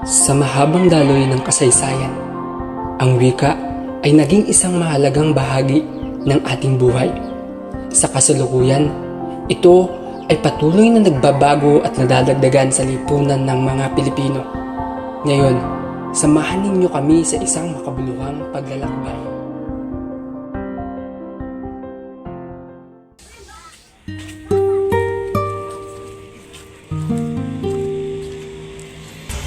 Sa mahabang daloy ng kasaysayan, ang wika ay naging isang mahalagang bahagi ng ating buhay. Sa kasalukuyan, ito ay patuloy na nagbabago at nadadagdagan sa lipunan ng mga Pilipino. Ngayon, samahan ninyo kami sa isang makabuluhang paglalakbay.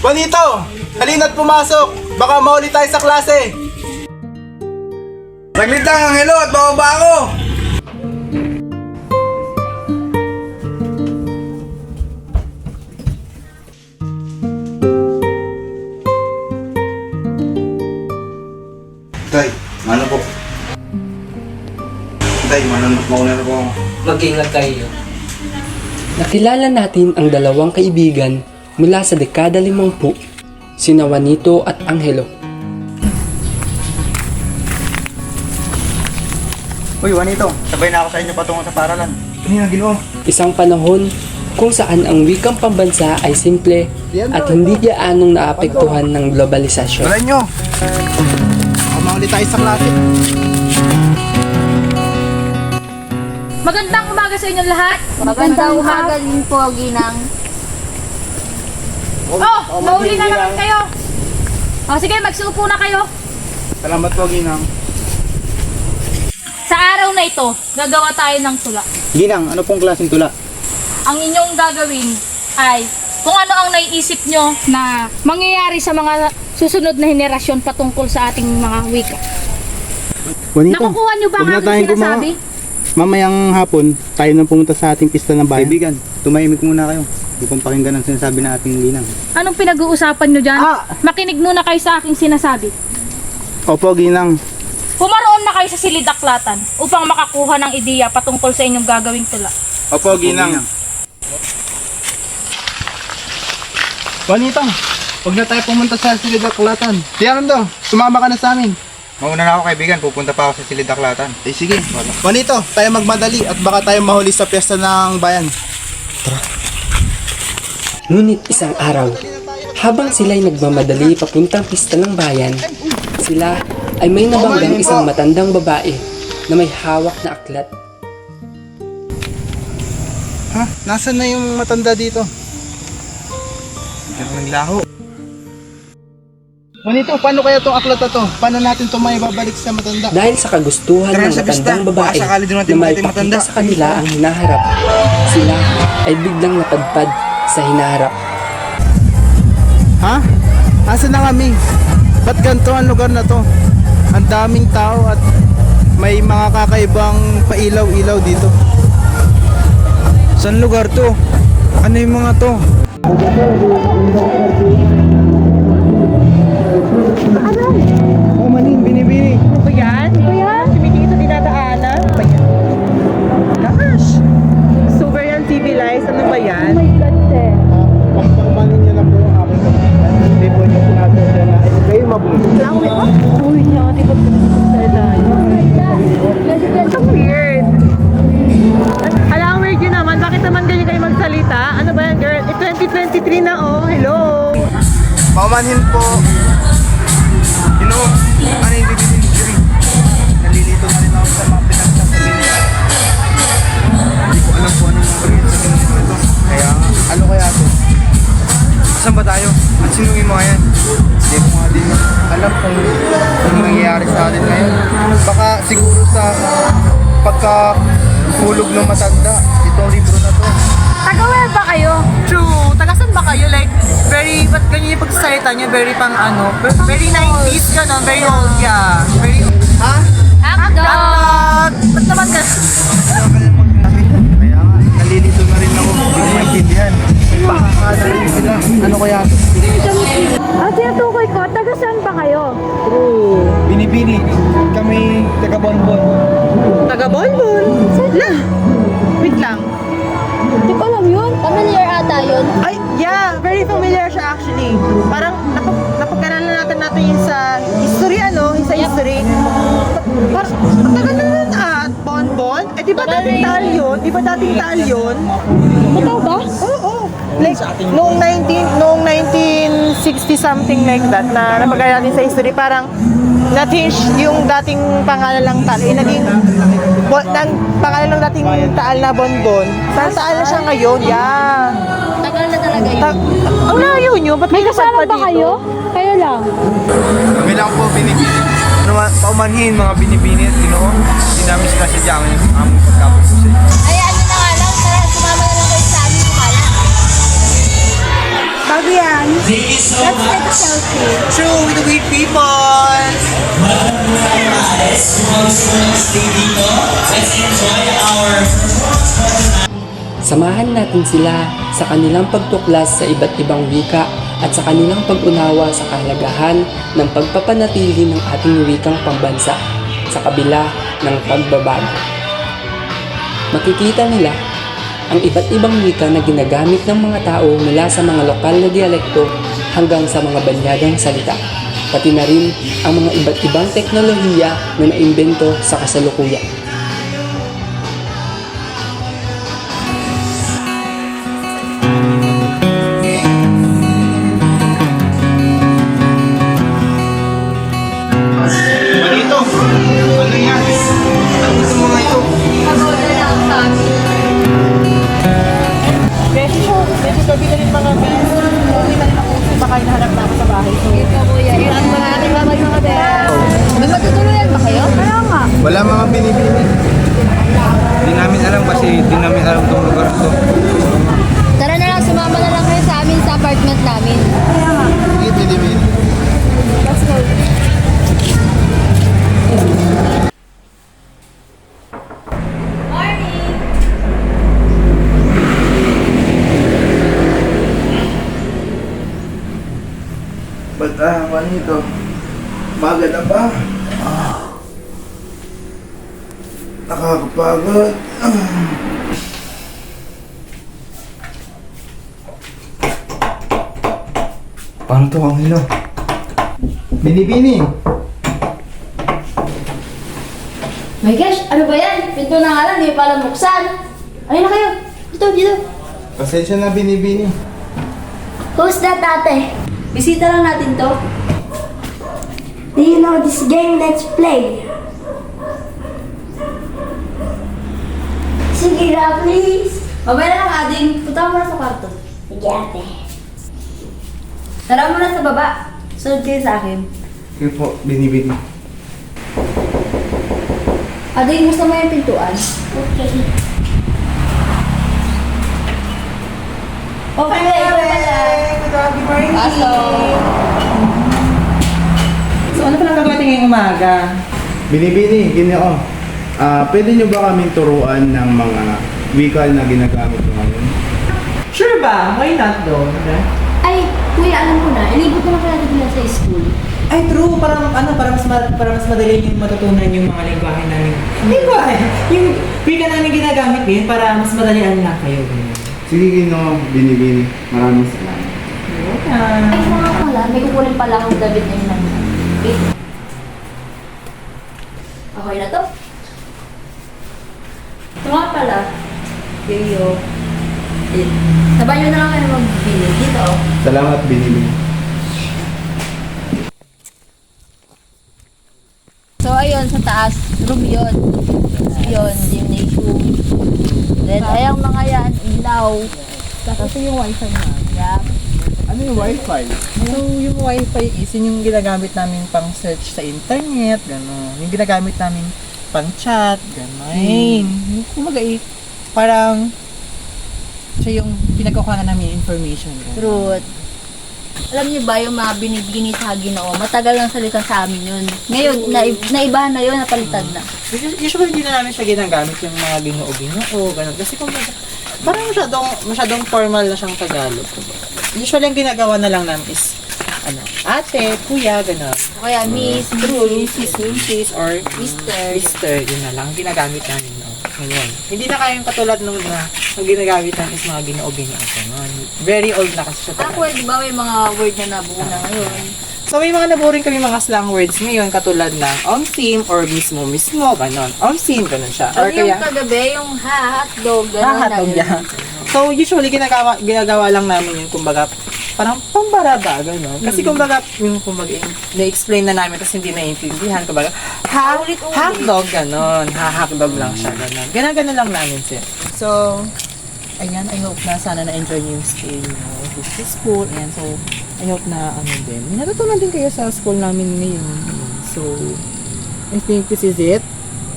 Juanito, halina't pumasok. Baka mahuli tayo sa klase. Saglit lang, hello, at bababa ako! Tay, ano po? Tay, manunod mo na po. Mag-ingat kayo. Nakilala natin ang dalawang kaibigan mula sa dekada 50, sina Juanito at Angelo. Uy, Juanito, sabay na ako sa inyo patungo sa paralan. Kanina ginawa. Isang panahon kung saan ang wikang pambansa ay simple at hindi gaanong naapektuhan ng globalisasyon. Wala nyo! Baka mahuli tayo sa klase. Magandang umaga sa inyong lahat. Magandang umaga din po, Ginang. Oh, mahuli na naman kayo. O sige, magsuupo na kayo. Salamat po, Ginang. Sa araw na ito, gagawa tayo ng tula. Ginang, ano pong klaseng tula? Ang inyong gagawin ay kung ano ang naiisip nyo na mangyayari sa mga susunod na henerasyon patungkol sa ating mga wika. Juanito, Nakukuha nyo ba ang aking sinasabi? Mamayang hapon, tayo nang pumunta sa ating pista ng bayan. Kaibigan, tumahimik muna kayo. Hindi kong pakinggan ang sinasabi na ating Ginang. Anong pinag-uusapan nyo dyan? Makinig muna kayo sa aking sinasabi. Opo, Ginang. Pumaroon na kayo sa Silidaklatan upang makakuha ng ideya patungkol sa inyong gagawing tula. Opo, Ginang. Juanito, huwag na tayo pumunta sa Silidaklatan. Tiyan do, sumama ka na sa amin. Mauna na ako, kaibigan. Pupunta pa ako sa Silidaklatan. Eh sige. Juanito, tayo magmadali at baka tayo mahuli sa piyesta ng bayan. Ngunit isang araw, habang sila'y nagmamadali papuntang pista ng bayan, sila ay may nabanggang isang matandang babae na may hawak na aklat. Ha? Nasaan na yung matanda dito? Ito naglaho. Juanito, paano kaya itong aklat na to? Paano natin ito may babalik sa matanda? Dahil sa kagustuhan Tara ng sa pista. matandang babae Baka sakali doon natin na may makita yung matanda. pakita sa kanila ang hinaharap, sila ay biglang napadpad sa hinaharap. Ha? Asan na kami? Ba't ganito ang lugar na to? Ang daming tao at may mga kakaibang pailaw-ilaw dito. Saan lugar to? Ano yung mga to? Oh, manin, binibini. Ano ba yan? Tumitingin sa dinadaanan? Ano ba yan? Gosh! Super yan, TV Lies. Ano ba yan? Pagpagpanin niyo na po yung aking kapitan. Hindi po niyo sinasadya na kayo mabuti. Uy, niya, di ba pinagsalita yun? Ang weird. Alam, ang weird yun naman. Bakit naman ganyan kayo magsalita? Ano ba yan, girl? 2023 na, oh. Hello! Paumanhin po. Ano yung bibili? Nalilito na rin ako sa mga pinagsasabi niya. Hindi ko alam kung ano yung mga sa ganito ito. Kaya, ano kaya ito? Saan ba tayo? At sino yung mga yan? Hindi ko nga din alam kung ano nangyayari sa atin ngayon. Baka siguro sa pagkahulog ng matanda, itong libro na to. Taga-where ba kayo? True. Taga-san ba kayo? Like, very, ba't ganyan yung pagsasalita niyo? Very pang ano? Very 90s ka, no? Very old, yeah. Very old. Ha? Hotdog! Ba't naman ka? Kaya nga, nalilito na rin ako. Hindi ko maintindihan. Baka rin sila. Ano kaya ito? Ang tinutukoy ko, taga saan ba kayo? True. Binibini. Kami taga-bonbon. Taga-bonbon. La! Wait lang. Hindi ko alam yun. Familiar ata yun. Ay, yeah, very familiar siya actually. Parang napagkaralan natin yun sa history, ano? Sa history. Parang, ang tagal na nun at Bonbon. Eh, di ba dating tal yun? Di ba dating tal yun? Ikaw ba? Oo, like noong 1960 something like that na napagaya natin sa history, parang na-change yung dating pangalan ng Taal, naging pangalan ng dating Taal na Bonbon. Taal na siya ngayon, yeah. Tagal na talaga yun. Ang layo nyo, ba't May may kasama ba kayo? Kayo lang. Kami lang po binibini. Paumanhin mga binibini at ginoo. Hindi namin sinasadya ang aming pagkapos sa inyo. Ay, ano na nga lang, tara, sumama na lang kayo sa amin, kumala. Bago yan. Let's take a selfie. True, with the great people! Samahan natin sila sa kanilang pagtuklas sa iba't ibang wika at sa kanilang pag-unawa sa kahalagahan ng pagpapanatili ng ating wikang pambansa sa kabila ng pagbabago. Makikita nila ang iba't ibang wika na ginagamit ng mga tao mula sa mga lokal na dialekto hanggang sa mga banyagang salita, pati na rin ang mga iba't ibang teknolohiya na naimbento sa kasalukuyan. Dito! Ano yan? Ano ito mga ito? Medyo gabi na rin mga guys. Hindi na rin ako baka hinahanap na ako sa bahay. So, Kuya, yun ang mga ating babay mga bel. May matutuluyan ba kayo? Kaya nga. Wala mga binibini. Hindi namin alam kasi hindi namin alam itong lugar ito. Tara na lang, sumama na lang kayo sa amin sa apartment namin. Sige, binibini. Let's go. Ba't ano ito? Maga na ba? Nakakapagod. Paano to ang hilo? Binibini! My gosh, ano ba yan? Pinto na nga lang, di pa alam buksan. Ayun na kayo. Dito. Pasensya na binibini. Who's that, ate? Bisita lang natin to. Do you know this game? Let's play. Sige na, please. Mamaya na lang, Ading. Punta mo na sa kwarto. Sige, ate. Tara mo na sa baba. Sunod kayo sa akin. Sige po, binibini. Ading, gusto mo yung pintuan? Okay. Okay, ikaw pala. Good morning. Pasok. So, ano palang gagawin ngayong umaga? Binibini, ginoo. Pwede nyo ba kaming turuan ng mga wika na ginagamit ko ngayon? Sure ba? Why not though? Ay, kuya, alam ko na. Ilibot ko na pala nila sa school. Ay, true. Para mas madali yung matutunan yung mga lingwahe namin. Lingwahe? Yung wika namin ginagamit din para mas madalian lang kayo. Sige, ginoo, binibini. Maraming salamat. Ay, mga pala. May kukunin pala akong David na yun. Okay. Okay na to? Ito nga pala. Yoyo. Sabay nyo na lang kayo magbili. Dito. Salamat, binibini. So, ayun, sa taas, room yun. Yun, gymnasium. Then, ayang mga yan, ilaw. Tapos yung wifi na. Yup. Ano yung wifi? So, yung wifi is yun yung ginagamit namin pang search sa internet, gano'n. Yung ginagamit namin pang chat, gano'n. Kumaga parang siya yung pinagkukuha namin information. Ganun. Truth. Alam niyo ba yung mga binibigay sa Ginoo, matagal lang salita sa amin yun. Ngayon, naibahan na yun, napalitan na. Usually hindi na namin siya ginagamit yung mga ginoo-ginoo, gano'n. Kasi kung parang masyadong formal na siyang Tagalog. Usually ang ginagawa na lang namin is ate, kuya, gano'n. O kaya, miss, Mrs. or Mister, yun na lang ang ginagamit namin ngayon. Hindi na kayong katulad nung ang ginagamit namin is mga ginoo-ginoo. Gano'n. Very old na kasi siya talaga. Ako, di ba may mga word na nabuo na ngayon? So may mga naburing kami mga slang words ngayon katulad ng omsim or mismo, gano'n. Omsim, gano'n siya. Or Or yung kagabi, yung hotdog, gano'n na hotdog yun. yan. So, usually, ginagawa lang namin yun, kumbaga, parang pambarada, gano'n. Kasi kumbaga, na-explain na namin, tapos hindi naiintindihan, kumbaga, hotdog, gano'n. Hotdog lang siya, gano'n. Ganun lang namin siya. So, ayan, I hope na sana na-enjoy niyo yung stay niyo dito sa school. Ayan, so, I hope na, din, natutunan din kayo sa school namin ngayon. So, I think this is it.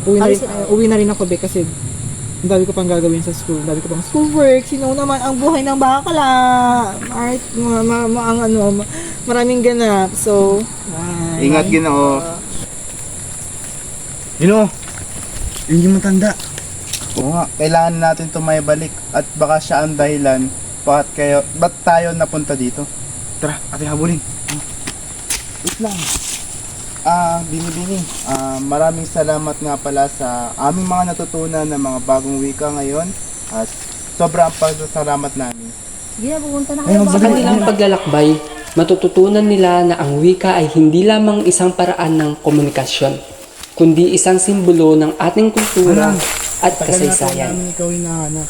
Uwi na rin ako, Be, kasi ang dami ko pang gagawin sa school. Ang dami ko pang schoolwork. Sino naman ang buhay ng bakla? Art, maraming ganap. So, Ingat, Ginoo. Ginoo, yun yung matanda. Oo nga, kailangan natin ito may balik. At baka siya ang dahilan ba't tayo napunta dito. Tara, ating habulin. Wait lang. Bini-bini, maraming salamat nga pala sa aming mga natutunan ng mga bagong wika ngayon at sobrang pasasalamat namin. Sa kanilang paglalakbay, matututunan nila na ang wika ay hindi lamang isang paraan ng komunikasyon, kundi isang simbolo ng ating kultura at kasaysayan. Ikaw hinahanap.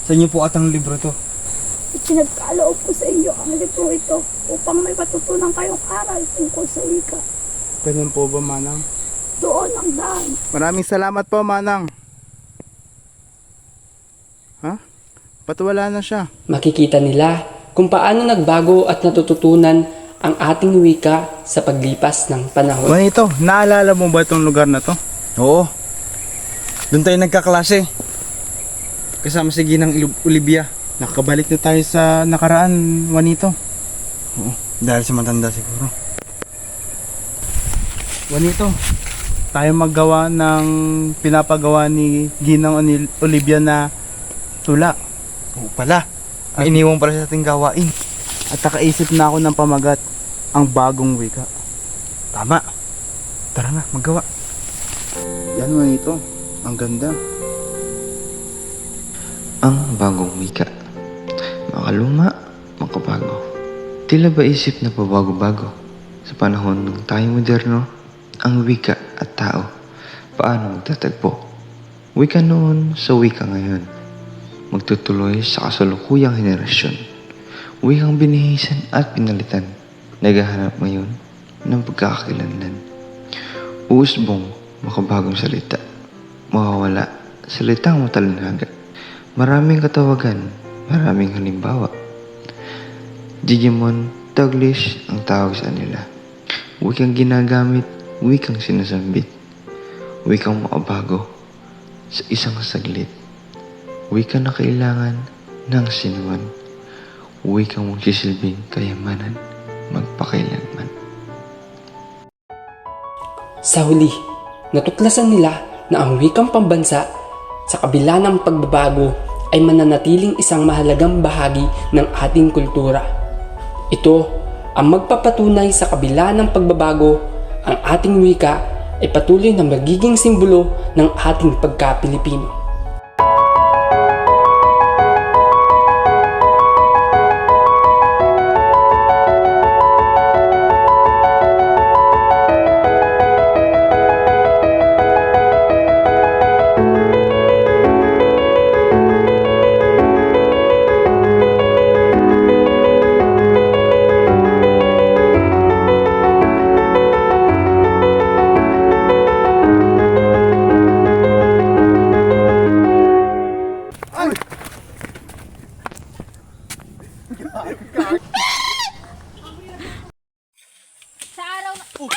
Sa inyo po atang libro to. Pinagkaloob ko sa inyo ang libro ito upang may matutunan kayong aral tungkol sa wika. Ganun po ba, Manang? Doon ang daan. Maraming salamat po, Manang. Ha? Ba't wala na siya? Makikita nila kung paano nagbago at natututunan ang ating wika sa paglipas ng panahon. Manito, naalala mo ba itong lugar na to? Oo. Doon tayo nagkaklase. Kasama si Ginang Olivia. Nakabalik na tayo sa nakaraan, Juanito. Oo, dahil sa matanda siguro. Juanito, tayo maggawa ng pinapagawa ni Ginang Olivia na tula. Oo pala, may iniwang pala sa ating gawain. At nakaisip na ako ng pamagat, ang bagong wika. Tama, tara na, maggawa. Yan, Juanito, ang ganda. Ang bagong wika. Makaluma, makabago. Tila ba isip na pabago-bago? Sa panahon ng tayo moderno, ang wika at tao, paano magtatagpo? Wika noon sa wika ngayon. Magtutuloy sa kasalukuyang henerasyon. Wikang binihisan at pinalitan. Naghahanap ngayon ng pagkakakilanlan. Uusbong, makabagong salita. Mawawala, salitang matalinhaga. Maraming katawagan, maraming halimbawa. Digimon, Taglish ang tawag sa nila. Wikang ginagamit, wikang sinasambit. Wikang makabago sa isang saglit. Wika na kailangan ng sinuman. Wikang magsisilbing kayamanan, magpakailanman. Sa huli, natuklasan nila na ang wikang pambansa sa kabila ng pagbabago ay mananatiling isang mahalagang bahagi ng ating kultura. Ito ang magpapatunay sa kabila ng pagbabago, ang ating wika ay patuloy na magiging simbolo ng ating pagka-Pilipino. Sa araw na...